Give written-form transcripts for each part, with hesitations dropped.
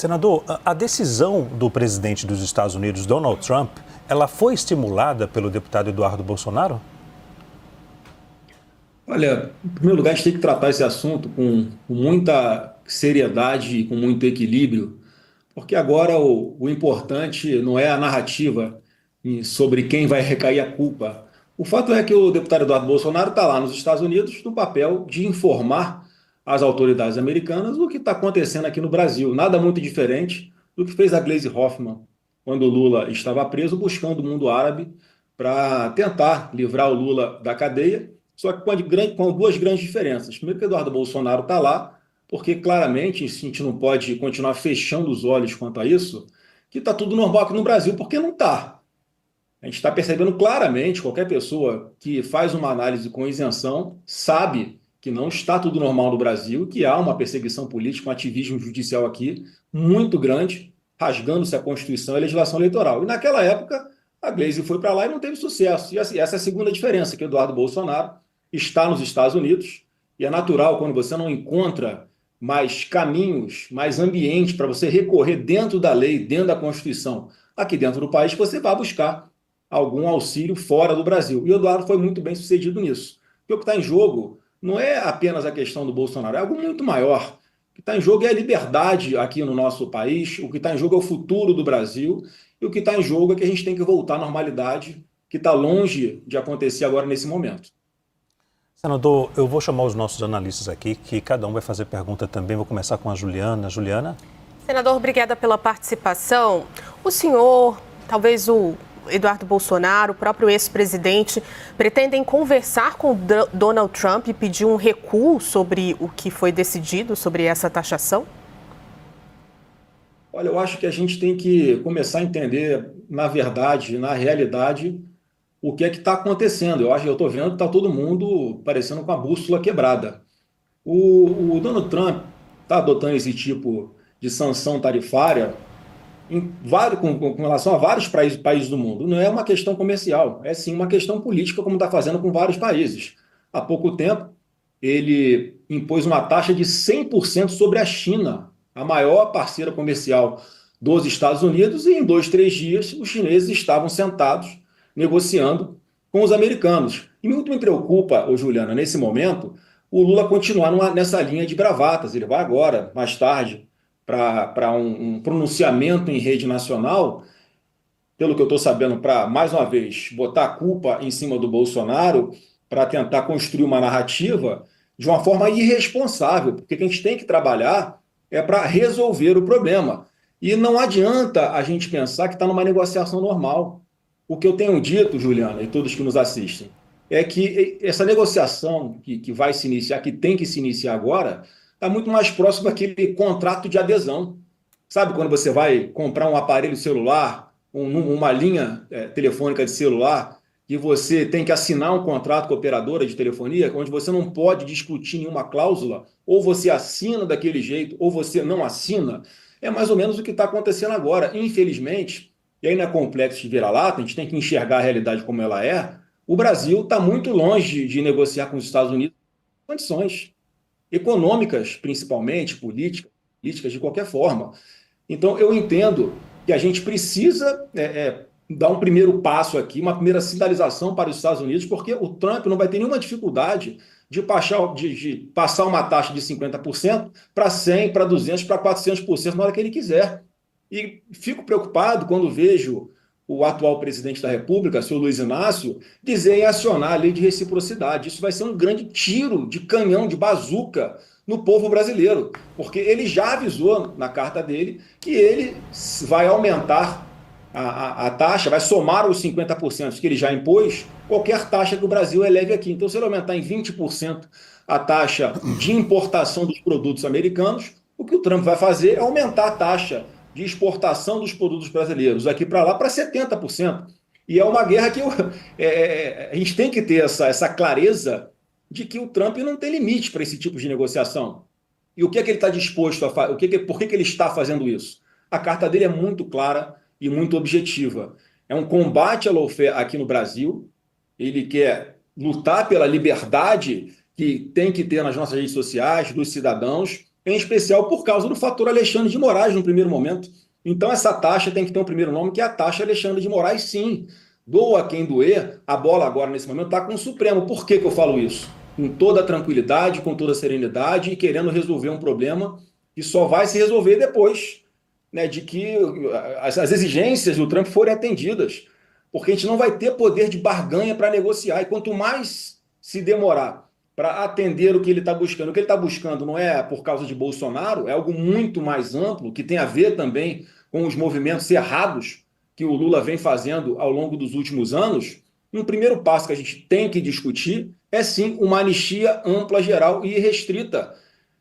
Senador, a decisão do presidente dos Estados Unidos, Donald Trump, ela foi estimulada pelo deputado Eduardo Bolsonaro? Olha, em primeiro lugar, a gente tem que tratar esse assunto com muita seriedade e com muito equilíbrio, porque agora o importante não é a narrativa sobre quem vai recair a culpa. O fato é que o deputado Eduardo Bolsonaro está lá nos Estados Unidos no papel de informar as autoridades americanas o que está acontecendo aqui no Brasil. Nada muito diferente do que fez a Gleisi Hoffmann quando o Lula estava preso, buscando o mundo árabe para tentar livrar o Lula da cadeia, só que com duas grandes diferenças. Primeiro, que o Eduardo Bolsonaro está lá, porque claramente a gente não pode continuar fechando os olhos quanto a isso, que está tudo normal aqui no Brasil, porque não está. A gente está percebendo claramente, qualquer pessoa que faz uma análise com isenção sabe que não está tudo normal no Brasil, que há uma perseguição política, um ativismo judicial aqui muito grande, rasgando-se a Constituição e a legislação eleitoral. E naquela época, a Gleisi foi para lá e não teve sucesso. E essa é a segunda diferença, que o Eduardo Bolsonaro está nos Estados Unidos, e é natural quando você não encontra mais caminhos, mais ambiente para você recorrer dentro da lei, dentro da Constituição, aqui dentro do país, que você vai buscar algum auxílio fora do Brasil. E o Eduardo foi muito bem sucedido nisso. Porque o que está em jogo não é apenas a questão do Bolsonaro, é algo muito maior. O que está em jogo é a liberdade aqui no nosso país, o que está em jogo é o futuro do Brasil, e o que está em jogo é que a gente tem que voltar à normalidade, que está longe de acontecer agora nesse momento. Senador, eu vou chamar os nossos analistas aqui, que cada um vai fazer pergunta também. Vou começar com a Juliana. Juliana? Senador, obrigada pela participação. O senhor, talvez o Eduardo Bolsonaro, o próprio ex-presidente, pretendem conversar com Donald Trump e pedir um recuo sobre o que foi decidido sobre essa taxação? Olha, eu acho que a gente tem que começar a entender, na verdade, na realidade, o que é que está acontecendo. Eu estou vendo que está todo mundo parecendo com a bússola quebrada. O Donald Trump está adotando esse tipo de sanção tarifária com relação a vários países do mundo. Não é uma questão comercial, é sim uma questão política, como está fazendo com vários países. Há pouco tempo, ele impôs uma taxa de 100% sobre a China, a maior parceira comercial dos Estados Unidos, e em 2, 3 dias os chineses estavam sentados negociando com os americanos. E muito me preocupa, Juliana, nesse momento, o Lula continuar nessa linha de bravatas. Ele vai agora, mais tarde, para um pronunciamento em rede nacional, pelo que eu estou sabendo, para, mais uma vez, botar a culpa em cima do Bolsonaro, para tentar construir uma narrativa de uma forma irresponsável, porque o que a gente tem que trabalhar é para resolver o problema. E não adianta a gente pensar que está numa negociação normal. O que eu tenho dito, Juliana, e todos que nos assistem, é que essa negociação que vai se iniciar, que tem que se iniciar agora, está muito mais próximo daquele contrato de adesão. Sabe quando você vai comprar um aparelho celular, uma linha telefônica de celular, e você tem que assinar um contrato com a operadora de telefonia, onde você não pode discutir nenhuma cláusula, ou você assina daquele jeito, ou você não assina? É mais ou menos o que está acontecendo agora. Infelizmente, e aí não é complexo de vira-lata, a gente tem que enxergar a realidade como ela é, o Brasil está muito longe de negociar com os Estados Unidos condições econômicas, principalmente, políticas, de qualquer forma. Então, eu entendo que a gente precisa dar um primeiro passo aqui, uma primeira sinalização para os Estados Unidos, porque o Trump não vai ter nenhuma dificuldade de passar uma taxa de 50% para 100%, para 200%, para 400% na hora que ele quiser. E fico preocupado quando vejo o atual presidente da República, senhor Luiz Inácio, dizer em acionar a lei de reciprocidade. Isso vai ser um grande tiro de canhão, de bazuca no povo brasileiro, porque ele já avisou na carta dele que ele vai aumentar a taxa, vai somar os 50% que ele já impôs, qualquer taxa que o Brasil eleve aqui. Então, se ele aumentar em 20% a taxa de importação dos produtos americanos, o que o Trump vai fazer é aumentar a taxa de exportação dos produtos brasileiros aqui para lá para 70%. E é uma guerra que a gente tem que ter essa clareza de que o Trump não tem limite para esse tipo de negociação. E o que é que ele está disposto a fazer? Por que ele está fazendo isso? A carta dele é muito clara e muito objetiva. É um combate à lawfare aqui no Brasil. Ele quer lutar pela liberdade que tem que ter nas nossas redes sociais, dos cidadãos, em especial por causa do fator Alexandre de Moraes no primeiro momento. Então essa taxa tem que ter um primeiro nome, que é a taxa Alexandre de Moraes, sim. Doa quem doer, a bola agora nesse momento está com o Supremo. Por que eu falo isso? Com toda a tranquilidade, com toda a serenidade e querendo resolver um problema que só vai se resolver depois, né, de que as exigências do Trump forem atendidas. Porque a gente não vai ter poder de barganha para negociar. E quanto mais se demorar para atender o que ele está buscando, o que ele está buscando não é por causa de Bolsonaro, é algo muito mais amplo, que tem a ver também com os movimentos errados que o Lula vem fazendo ao longo dos últimos anos. Um primeiro passo que a gente tem que discutir é sim uma anistia ampla, geral e restrita.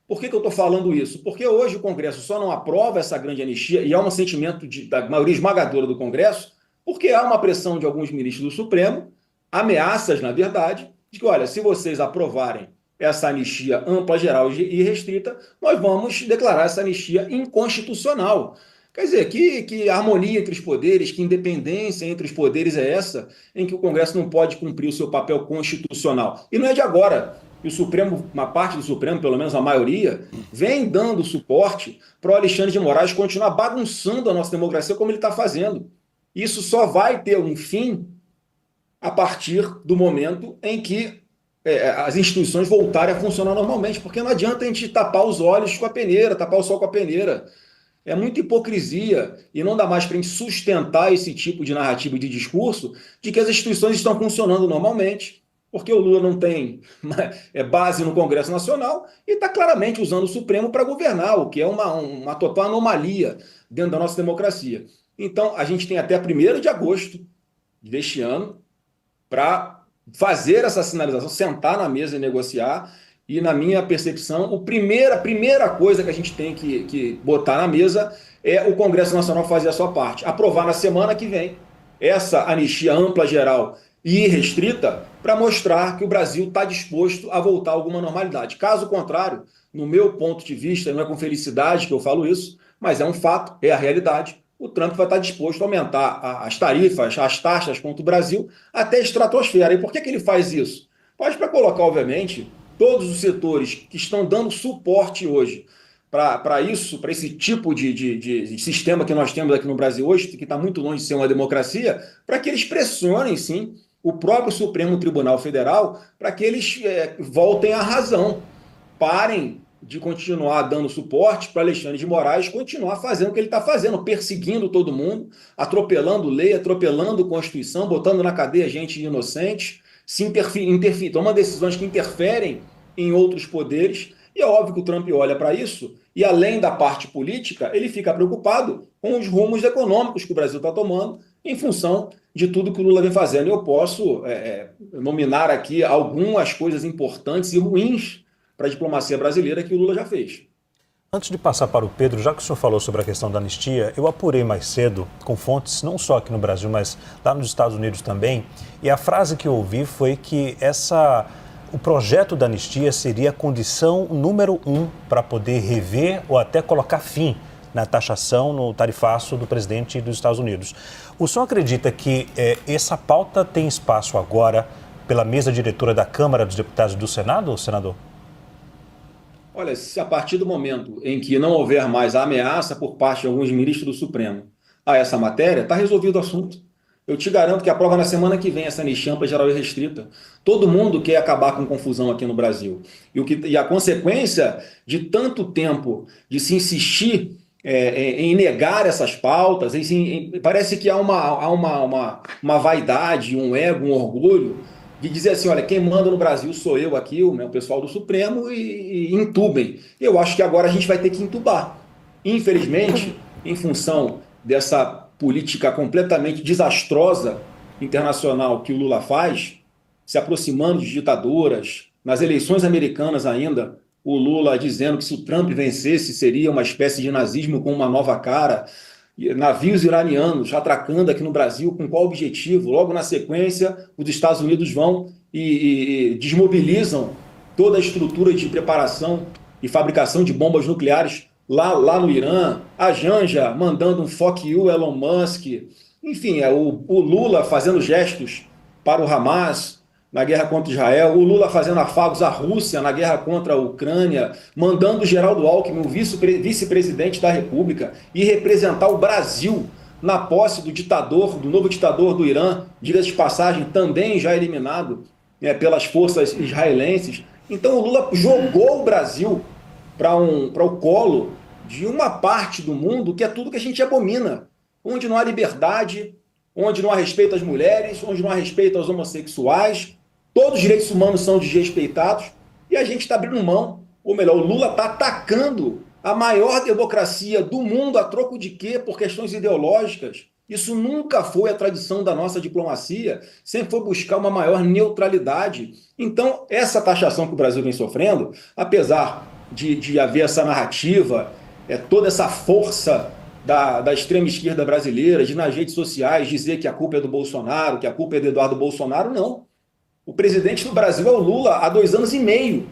Por que eu estou falando isso? Porque hoje o Congresso só não aprova essa grande anistia, e há um sentimento da maioria esmagadora do Congresso, porque há uma pressão de alguns ministros do Supremo, ameaças, na verdade, de que, olha, se vocês aprovarem essa anistia ampla, geral e restrita, nós vamos declarar essa anistia inconstitucional. Quer dizer, que harmonia entre os poderes, que independência entre os poderes é essa, em que o Congresso não pode cumprir o seu papel constitucional? E não é de agora. E o Supremo, uma parte do Supremo, pelo menos a maioria, vem dando suporte para o Alexandre de Moraes continuar bagunçando a nossa democracia como ele está fazendo. Isso só vai ter um fim a partir do momento em que as instituições voltarem a funcionar normalmente, porque não adianta a gente tapar os olhos com a peneira, tapar o sol com a peneira. É muita hipocrisia e não dá mais para a gente sustentar esse tipo de narrativa e de discurso de que as instituições estão funcionando normalmente, porque o Lula não tem base no Congresso Nacional e está claramente usando o Supremo para governar, o que é uma total anomalia dentro da nossa democracia. Então, a gente tem até 1º de agosto deste ano para fazer essa sinalização, sentar na mesa e negociar. E, na minha percepção, a primeira coisa que a gente tem que botar na mesa é o Congresso Nacional fazer a sua parte. Aprovar na semana que vem essa anistia ampla, geral e restrita para mostrar que o Brasil está disposto a voltar a alguma normalidade. Caso contrário, no meu ponto de vista, não é com felicidade que eu falo isso, mas é um fato, é a realidade. O Trump vai estar disposto a aumentar as tarifas, as taxas contra o Brasil até a estratosfera. E por que ele faz isso? Faz para colocar, obviamente, todos os setores que estão dando suporte hoje para isso, para esse tipo de sistema que nós temos aqui no Brasil hoje, que está muito longe de ser uma democracia, para que eles pressionem, sim, o próprio Supremo Tribunal Federal para que eles voltem à razão, parem de continuar dando suporte para Alexandre de Moraes continuar fazendo o que ele está fazendo, perseguindo todo mundo, atropelando lei, atropelando Constituição, botando na cadeia gente inocente, tomando decisões que interferem em outros poderes. E é óbvio que o Trump olha para isso e, além da parte política, ele fica preocupado com os rumos econômicos que o Brasil está tomando em função de tudo que o Lula vem fazendo. Eu posso nominar aqui algumas coisas importantes e ruins para a diplomacia brasileira que o Lula já fez. Antes de passar para o Pedro, já que o senhor falou sobre a questão da anistia, eu apurei mais cedo, com fontes não só aqui no Brasil, mas lá nos Estados Unidos também, e a frase que eu ouvi foi que o projeto da anistia seria a condição número 1 para poder rever ou até colocar fim na taxação, no tarifaço do presidente dos Estados Unidos. O senhor acredita que essa pauta tem espaço agora pela mesa diretora da Câmara dos Deputados e do Senado, senador? Olha, se a partir do momento em que não houver mais a ameaça por parte de alguns ministros do Supremo a essa matéria, está resolvido o assunto. Eu te garanto que aprova na semana que vem essa anistia ampla, geral e restrita. Todo mundo quer acabar com confusão aqui no Brasil. E a consequência de tanto tempo de se insistir em negar essas pautas, parece que há uma vaidade, um ego, um orgulho de dizer assim, olha, quem manda no Brasil sou eu aqui, o pessoal do Supremo, e entubem. Eu acho que agora a gente vai ter que entubar. Infelizmente, em função dessa política completamente desastrosa internacional que o Lula faz, se aproximando de ditaduras, nas eleições americanas ainda, o Lula dizendo que se o Trump vencesse seria uma espécie de nazismo com uma nova cara, navios iranianos atracando aqui no Brasil, com qual objetivo? Logo na sequência, os Estados Unidos vão e desmobilizam toda a estrutura de preparação e fabricação de bombas nucleares lá no Irã, a Janja mandando um fuck you, Elon Musk, enfim, o Lula fazendo gestos para o Hamas, na guerra contra Israel, o Lula fazendo afagos à Rússia na guerra contra a Ucrânia, mandando o Geraldo Alckmin, o vice-presidente da República, ir representar o Brasil na posse do novo ditador do Irã, diga-se de passagem, também já eliminado pelas forças israelenses. Então o Lula jogou o Brasil para o colo de uma parte do mundo que é tudo que a gente abomina, onde não há liberdade, onde não há respeito às mulheres, onde não há respeito aos homossexuais, todos os direitos humanos são desrespeitados e a gente está abrindo mão, ou melhor, o Lula está atacando a maior democracia do mundo a troco de quê? Por questões ideológicas. Isso nunca foi a tradição da nossa diplomacia, sempre foi buscar uma maior neutralidade. Então, essa taxação que o Brasil vem sofrendo, apesar de haver essa narrativa, toda essa força da extrema esquerda brasileira, de nas redes sociais dizer que a culpa é do Bolsonaro, que a culpa é do Eduardo Bolsonaro, não. O presidente do Brasil é o Lula há 2 anos e meio.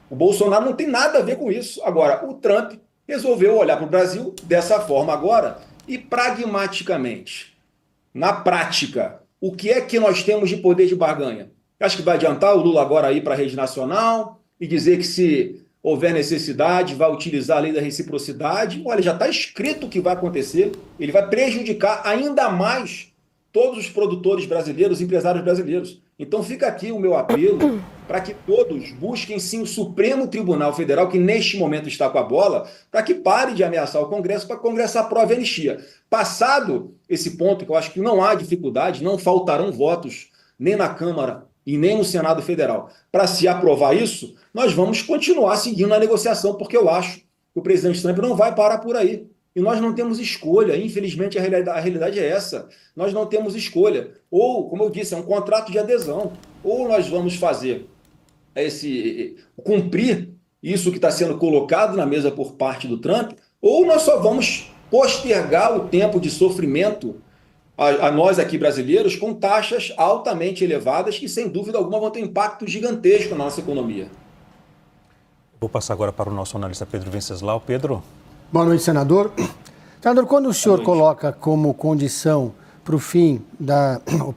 O Bolsonaro não tem nada a ver com isso. Agora, o Trump resolveu olhar para o Brasil dessa forma agora e pragmaticamente, na prática, o que é que nós temos de poder de barganha? Acho que vai adiantar o Lula agora ir para a rede nacional e dizer que se houver necessidade, vai utilizar a lei da reciprocidade. Olha, já está escrito o que vai acontecer. Ele vai prejudicar ainda mais todos os produtores brasileiros, empresários brasileiros. Então fica aqui o meu apelo para que todos busquem sim o Supremo Tribunal Federal, que neste momento está com a bola, para que pare de ameaçar o Congresso, para que o Congresso aprove a anistia. Passado esse ponto, que eu acho que não há dificuldade, não faltarão votos nem na Câmara e nem no Senado Federal, para se aprovar isso, nós vamos continuar seguindo a negociação, porque eu acho que o presidente Trump não vai parar por aí. E nós não temos escolha, infelizmente a realidade é essa. Nós não temos escolha. Ou, como eu disse, é um contrato de adesão. Ou nós vamos fazer cumprir isso que está sendo colocado na mesa por parte do Trump, ou nós só vamos postergar o tempo de sofrimento a nós aqui brasileiros com taxas altamente elevadas que, sem dúvida alguma, vão ter um impacto gigantesco na nossa economia. Vou passar agora para o nosso analista Pedro Venceslau. Pedro. Boa noite, senador. Senador, quando o senhor coloca como condição para o fim,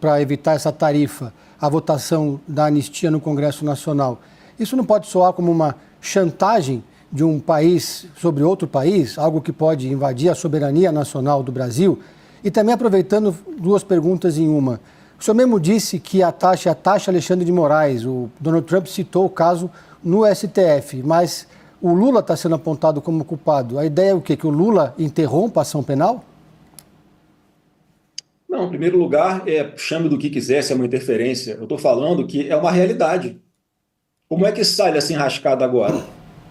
para evitar essa tarifa, a votação da anistia no Congresso Nacional, isso não pode soar como uma chantagem de um país sobre outro país, algo que pode invadir a soberania nacional do Brasil? E também aproveitando 2 perguntas em uma. O senhor mesmo disse que a taxa Alexandre de Moraes, o Donald Trump citou o caso no STF, mas o Lula está sendo apontado como culpado. A ideia é o quê? Que o Lula interrompa a ação penal? Não, em primeiro lugar, chame do que quiser, se é uma interferência. Eu estou falando que é uma realidade. Como é que sai essa enrascada agora?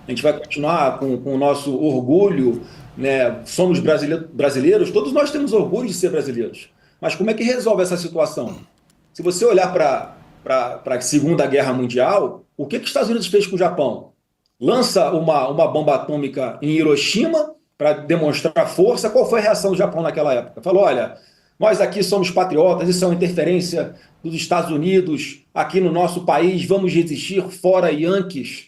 A gente vai continuar com o nosso orgulho, né? Somos brasileiros, todos nós temos orgulho de ser brasileiros. Mas como é que resolve essa situação? Se você olhar para a Segunda Guerra Mundial, o que os Estados Unidos fez com o Japão? Lança uma bomba atômica em Hiroshima para demonstrar força. Qual foi a reação do Japão naquela época? Falou, olha, nós aqui somos patriotas, isso é uma interferência dos Estados Unidos aqui no nosso país, vamos resistir, fora Yankees.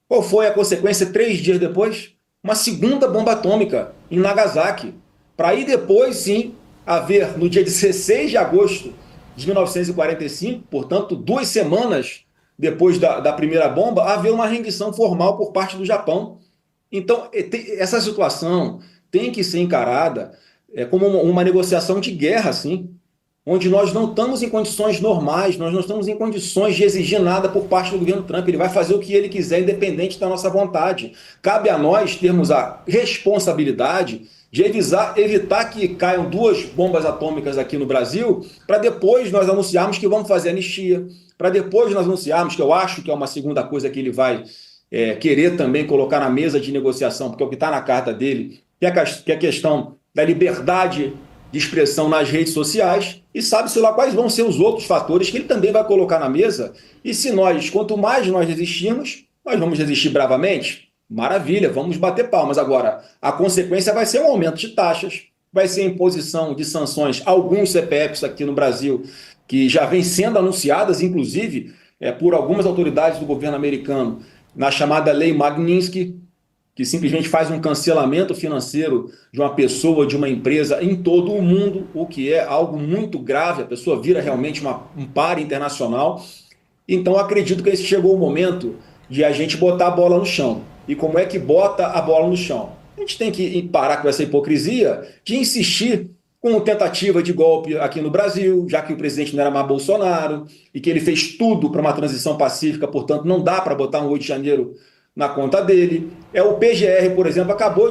Qual foi a consequência 3 dias depois? Uma segunda bomba atômica em Nagasaki, para aí depois, sim, haver, no dia 16 de agosto de 1945, portanto, 2 semanas depois da primeira bomba, haver uma rendição formal por parte do Japão. Então, essa situação tem que ser encarada como uma negociação de guerra, sim, onde nós não estamos em condições normais, nós não estamos em condições de exigir nada por parte do governo Trump. Ele vai fazer o que ele quiser, independente da nossa vontade. Cabe a nós termos a responsabilidade de evitar que caiam 2 bombas atômicas aqui no Brasil, para depois nós anunciarmos que vamos fazer anistia, para depois nós anunciarmos, que eu acho que é uma segunda coisa que ele vai querer também colocar na mesa de negociação, porque é o que está na carta dele, que é a questão da liberdade de expressão nas redes sociais, e sabe-se lá quais vão ser os outros fatores que ele também vai colocar na mesa. E se quanto mais nós resistirmos, nós vamos resistir bravamente? Maravilha, vamos bater palmas. Agora, a consequência vai ser um aumento de taxas, vai ser a imposição de sanções a alguns CPFs aqui no Brasil, que já vem sendo anunciadas, inclusive, por algumas autoridades do governo americano, na chamada Lei Magnitsky, que simplesmente faz um cancelamento financeiro de uma pessoa, de uma empresa em todo o mundo, o que é algo muito grave. A pessoa vira realmente um par internacional. Então, acredito que esse chegou o momento de a gente botar a bola no chão. E como é que bota a bola no chão? A gente tem que parar com essa hipocrisia de insistir com tentativa de golpe aqui no Brasil, já que o presidente não era mais Bolsonaro e que ele fez tudo para uma transição pacífica, portanto, não dá para botar um 8 de janeiro na conta dele. O PGR, por exemplo, acabou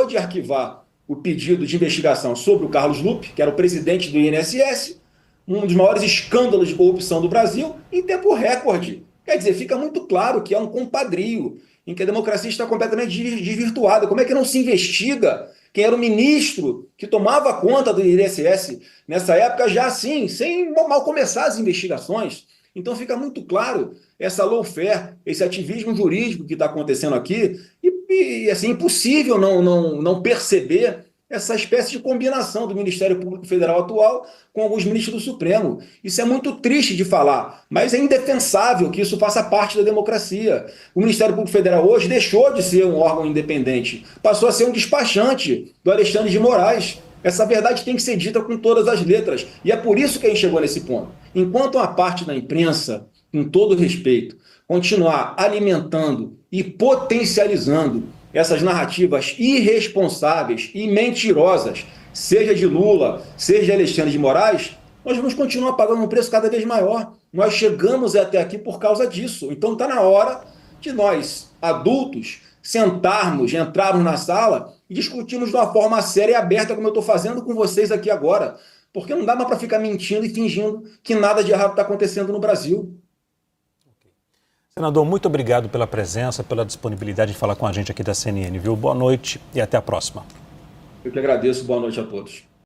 de arquivar o pedido de investigação sobre o Carlos Lupe, que era o presidente do INSS, um dos maiores escândalos de corrupção do Brasil, em tempo recorde. Quer dizer, fica muito claro que é um compadrio, em que a democracia está completamente desvirtuada. Como é que não se investiga quem era o ministro que tomava conta do INSS nessa época, já assim, sem mal começar as investigações? Então fica muito claro essa lawfare, esse ativismo jurídico que está acontecendo aqui, e assim, impossível não perceber essa espécie de combinação do Ministério Público Federal atual com alguns ministros do Supremo. Isso é muito triste de falar, mas é indefensável que isso faça parte da democracia. O Ministério Público Federal hoje deixou de ser um órgão independente, passou a ser um despachante do Alexandre de Moraes. Essa verdade tem que ser dita com todas as letras, e é por isso que a gente chegou nesse ponto. Enquanto uma parte da imprensa, com todo respeito, continuar alimentando e potencializando essas narrativas irresponsáveis e mentirosas, seja de Lula, seja de Alexandre de Moraes, nós vamos continuar pagando um preço cada vez maior. Nós chegamos até aqui por causa disso. Então está na hora de nós, adultos, sentarmos, entrarmos na sala e discutirmos de uma forma séria e aberta, como eu estou fazendo com vocês aqui agora. Porque não dá mais para ficar mentindo e fingindo que nada de errado está acontecendo no Brasil. Senador, muito obrigado pela presença, pela disponibilidade de falar com a gente aqui da CNN, viu? Boa noite e até a próxima. Eu que agradeço. Boa noite a todos.